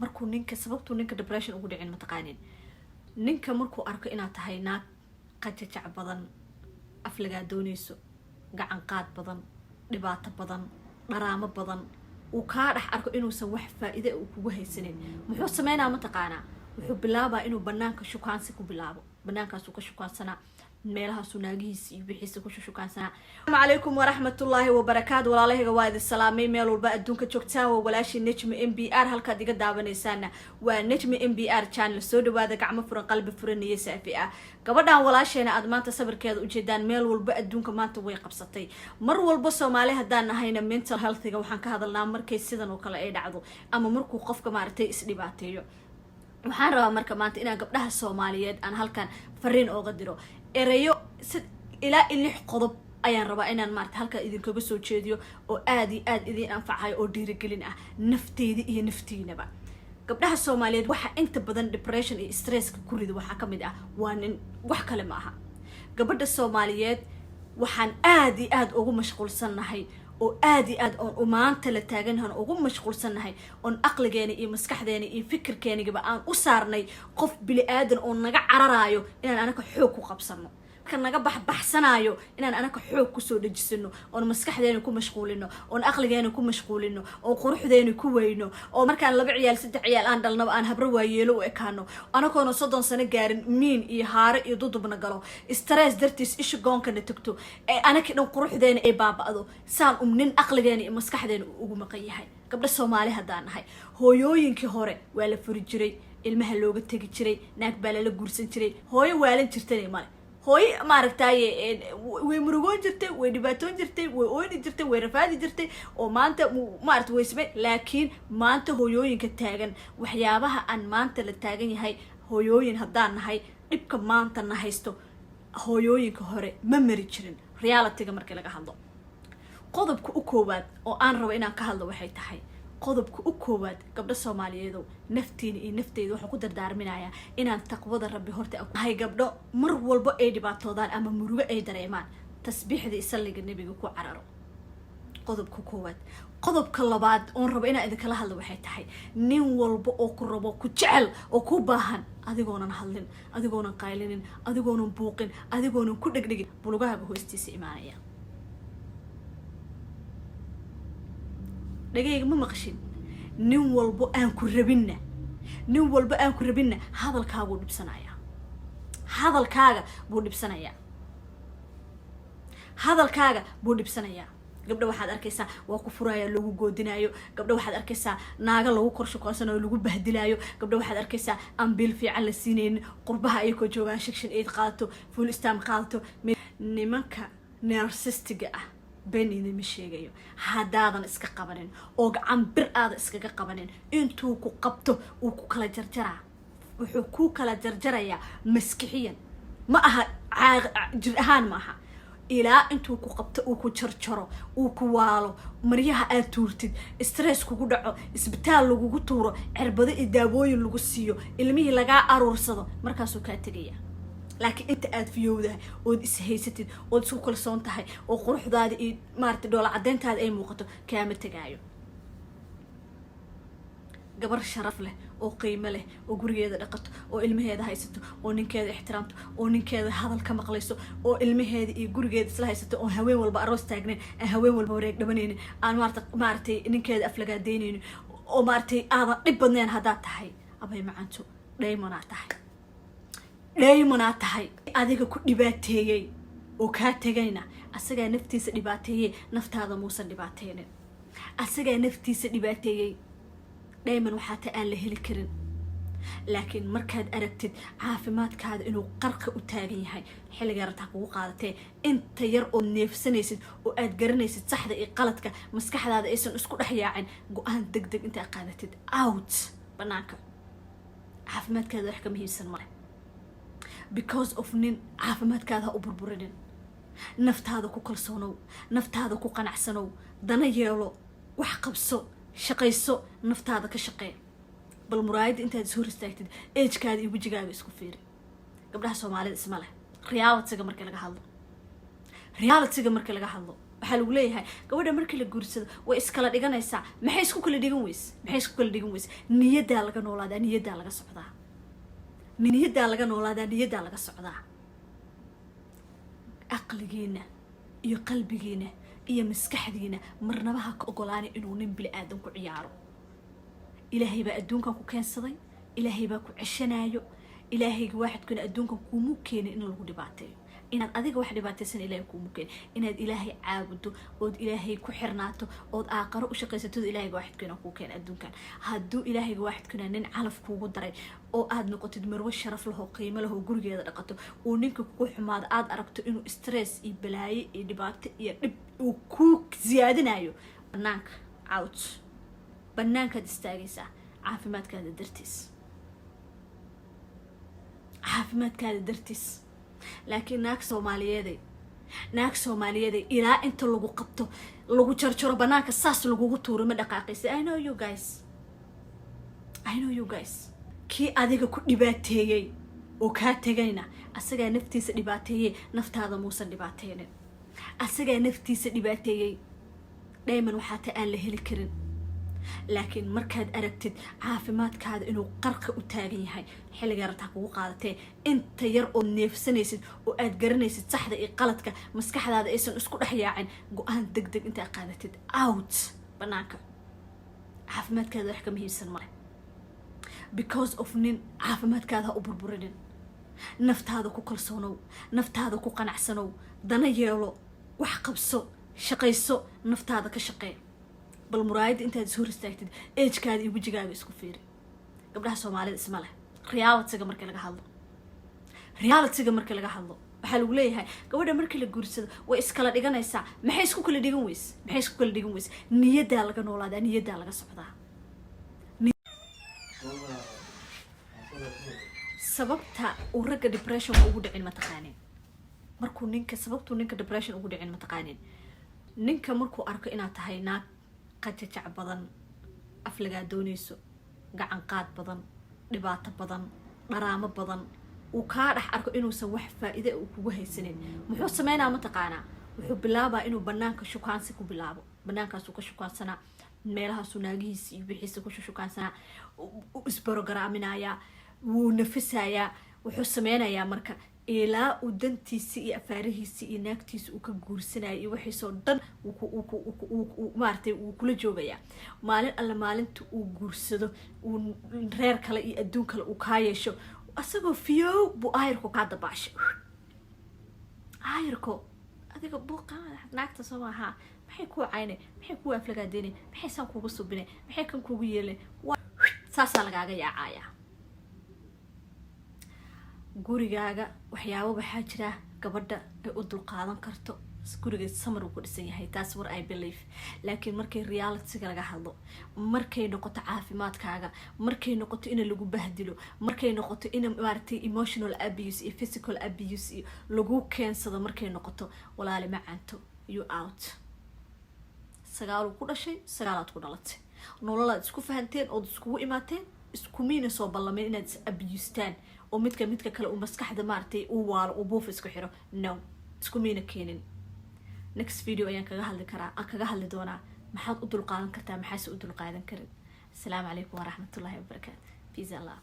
markuu ninka sababtu ninka depression ugu dhicin mataqaanin ninka markuu arko inaad tahay naag qajajac badan aflagaa doonayso gacan qaad badan dhibaato badan dharaamo badan uu kaa dhex arko inuusan wax faa'iido uu kugu haysanin muxuu sameynaa mataqaanaa wuxuu bilaabaa inuu banaanka shukaansi ku bilaabo banaankaas uu ka shukaansanaa meelaha sunaagihiisa iyo wixiisa ku shukaansanaa. Assalaamu calaykum waraxmatullaahi wabarakaatu. walaalahayga waa idin salaamay meel walba adduunka joogtaan waa walaashii Najmi MBR halkaad iga daawanaysaana waa Najmi MBR channel. soo dhawaada gacmo furan qalbi furan iyo saafi ah. gabadhan walaasheena aad maanta sawirkeeda u jeedaan meel walba adduunka maanta way qabsatay. mar walba Soomaali hadaan nahayna mental health-ga waxaan ka hadalnaa markay sidan oo kale ay dhacdo ama markuu qofka maartay isdhibaateeyo. waxaan rabaa marka maanta inaan gabdhaha Soomaaliyeed aan halkan fariin ooga diro erayo ilaa 6 qodob ayaan rabaa inaan maarta halka idinkaga soo jeediyo oo aad iyo aad idin anfacayo oo dhiirigelin ah nafteeda iyo naftiinaba. gabdhaha Soomaaliyeed waxa inta badan depression iyo stress ku rido waxa kamid ah waa nin wax kale ma aha. gabadha Soomaaliyeed waxaan aad iyo aad ugu mashquulsanahay oo aad iyo aad oo maanta la taaganahay ugu mashquulsanahay on aqligeena iyo maskaxdeena iyo fikirkeena aan u saarnay qof bili aadan oo naga cararayo inaan anaka xoog ku qabsano ka naga baxsanayo inaan anaka xoog ku soo dhajisano oo maskaxdeena ku mashquulino oo aqligeena ku mashquulino oo quruxdeena ku weyno oo markaan 2 ciyaal 3 ciyaal aan dhalnaba aan habro waayeelo u ekaano anakoona 30 sano gaarin miin iyo haare iyo dudubna galo stress dartiis isha goonkana tagto ee anaka dhan quruxdeena ay baaba'do saan nin aqligeena iyo maskaxdeena ugu maqan yahay. gabdha Soomaali hadaan nahay hooyooyinkii hore waa la furi jiray ilmaha looga tagi jiray naag baa la guursan jiray hooyo waalan jirtay male hooy ma aragtay way murugoon jirtay way dhibaatoon jirtay way ooyni jirtay way rafaadi jirtay oo maanta ma aragtay way sabay laakiin maanta hooyooyinka taagan waxyaabaha aan maanta la taagan yahay hooyooyin hadaan nahay dhibka maanta na haysto hooyooyinka hore ma mari jirin reality-ga markii laga hadlo. qodobka u koowaad oo aan rabo inaan ka hadlo waxay tahay qodobka u koowaad gabdha Soomaaliyeed naftiina iyo nafteedu waxa ku dardaarminayaa inaan taqwada Rabbi horta ay gabdho mar walba ay dhibaatoodaan ama murugo ay dareemaan tasbiixda isaliga nabiga ku cararo. qodobka koowaad. qodobka labaad oo rabo inaan idin kala hadlo waxay tahay nin walba oo ku rabo ku jecel oo ku baahan adigoonan hadlin adigoonan qaylinin adigoonan buuqin adigoonan ku dhigdhigin bulugaaga hoostiisa imaanaya. dhagayga ma maqashin nin walba aan ku rabinna hadalkaagu dhibsanaya hadalkaaga buu dhibsanaya. gabdha waxaad arkaysaa waa ku furaya lagu goodinayo gabdha waxaad arkaysaa naaga lagu korshakoonsanayo lagu bahdilaayo gabdha waxaad arkaysaa aan bil fiican la siineen qurbaha ay ku joogaan section 8 qaato full stam qaato nimanka narcissistiga ah beenina ma sheegayo hadaadan iska qabanin oo gacan bir aad iskaga qabanin intuu ku qabto uu ku kala jarjaraa wuxuu ku kala jarjarayaa maskixiyan ma aha jir ahaan ma aha ilaa intuu ku qabto uu ku jarjaro uu ku waalo maryaha aad tuurtid stress kugu dhaco isbitaal lagu tuuro cirbado iyo daawooyin lagu siiyo ilmihii laga aruursado markaas uu ka tagaya. laakiin inta aad fiyowdahay oo is haysatid oo isku kalsoon tahay oo quruxdaada iyo maartay dhool cadeyntaada ay muuqato kaama tagaayo. gabar sharaf leh oo qiimo leh oo gurigeeda dhaqato oo ilmaheeda haysato oo ninkeeda ixtiraamto oo ninkeeda hadal ka maqlayso oo ilmaheeda iyo gurigeeda isla haysato oo haween walba aroos taagnayn aan haween walba wareeg dhabanaynin aan maartay ninkeeda aflagaadaynaynin oo maartay aadan dhib badnayn hadaa tahay abay macanto dhaymanaa tahay adiga ku dhibaateeyay oo ka tagayna asaga naftiisa dhibaateeyay naftaada muusan dhibaateynin asaga naftiisa dhibaateeyay dayman waxa ta aan la heli karin. laakiin markaad aragtid caafimaadkaada inuu qarka u taagan yahay xilliga rabta kugu qaadatay inta yar oo neefsanaysid oo aad garanaysid saxda iyo qaladka maskaxdaada aysan isku dhaxyaacin go'aan degdeg inta qaadatid out banaanka caafimaadkaada wax ka muhiimsan ma because of nin caafimaadkaada u burburinin naftaada ku kalsoonow naftaada ku qanacsanow dana yeelo wax qabso shaqayso naftaada ka shaqee bal muraayada intaad soo ristaagtid age-kaada iyo wajigaaga isku fiiri. gabdhaha Soomaalida isma leh reality-ga markii laga hadlo waxaa lagu leeyahay gabadha markii la guursado way iskala dhiganaysaa maxay isku kala dhigan weyse niyaddaa laga noolaadaa niyaddaa laga socdaa niyaddaa laga socdaa aqligiina iyo qalbigiina iyo maskaxdiina marnaba ha ka ogolaani inuu nin bili aadan ku ciyaaro ilaahay baa adduunkan ku keensaday ilaahay baa ku ceshanayo ilaahayga waaxidkuna adduunkan kuumu keenin in lagu dhibaateeyo inaad adiga wax dhibaataysan ilaahay kuumu keenin inaad ilaahay caabudo ood ilaahay ku xirnaato ood aaqaro u shaqaysato ilaahayga waaxidkuna kuu keen adduunkan hadduu ilaahayga waaxidkuna nin calaf kuugu daray oo aad noqotid marwo sharaf lahoo qiimo lahoo gurigeeda dhaqato uu ninka kugu xumaado aad aragto inuu stress iyo balaayo iyo dhibaato iyo dhib uu ku siyaadinayo banaanka out banaankaad istaagaysaa caafimaadkaada dartiis laakiin naag soomaaliyeeday ilaa inta lagu qabto lagu jarjaro banaanka saas lagugu tuuro ma dhaqaaqaysa I know you guys kii adiga ku dhibaateeyey oo kaa tegayna asagaa naftiisa dhibaateeyey naftaada muusan dhibaateynin asagaa naftiisa dhibaateeyey dayman waxaa ta aan la heli karin laakiin markaad aragtid caafimaadkaada inuu qarka u taagan yahay xilliga rabtaa kugu qaadatee inta yar oo neefsanaysid oo aad garanaysid saxda iyo qaladka maskaxdaada aysan isku dhex yaacin go-aan degdeg intaad qaadatid out banaanka caafimaadkaada wax kama hiibsan male because of nin caafimaadkaada ha u burburinin naftaada ku kalsoonow naftaada ku qanacsanow dana yeelo wax qabso shaqayso naftaada ka shaqee bal muraayada intaad is hor istaagtid eejkaada iyo wejigaaga isku fiiri gabdhaha soomaalida isma leh realitiga markii laga hadlo waxaa lagu leeyahay gabadha markii la guursado way iskala dhiganaysaa maxay isku kala dhigan weyse niyaddaa laga noolaadaa niyaddaa laga socdaa sababta uu ragga depression ugu dhicin mataqaanin sababtuu ninka depression ugu dhicin mataqaanin ninka markuu arko inaad tahay naag qajajac badan aflagaa doonayso gacan qaad badan dhibaato badan dharaamo badan uu kaa dhex arko inuusan wax faa'iide uu kugu haysanin muxuu sameynaa mataqaanaa wuxuu bilaabaa inuu banaanka shukaansi ku bilaabo banaankaasuu ka shukaansanaa meelahaasuu naagihiisa iyo wixiisa ku shukaansanaa u isbarogaraminayaa wuu nafisayaa wuxuu sameynayaa marka ilaa uu dantiisa iyo afaarihiisa iyo naagtiisa uu ka guursanaya iyo wixiisoo dhan maaragtay wuu kula joogayaa maalin alla maalinta uu guursado uu reer kale iyo adduun kale uu kaa yeesho asagoo fiyow buu aayarku kaa dabaashay aayarko adiga buuqa naagta soo maaha maxay kuu caynay maxay kuu aflagaadeynay maxay saan kuugu subinay maxay kan kuugu yeelay saasaa lagaaga yaacayaa gurigaaga waxyaabo waxaa jira gabadha ay u dulqaadan karto gurigeed samar uu ku dhisan yahay taas war I believe laakiin markay realitiga laga hadlo markay noqoto caafimaadkaaga markay noqoto in lagu bahdilo markay noqoto in maaragtay emotional abuse iyo physical abuse iyo lagu keensado markay noqoto walaali macaanto you out sagaal ku dhashay sagaalaad ku dhalatay nololaad isku fahanteen oo iskugu imaateen isku miina soo ballameen inaad is abustaan oo midka kale uu maskaxda maartay uu waalo uu buuf isku xiro no isku miina keenin next video ayaan kaga hadli doonaa maxaad u dulqaadan kartaa maxaase u dulqaadan karin assalaamu calaykum waraxmatullaahi wabarakaatu peace Allah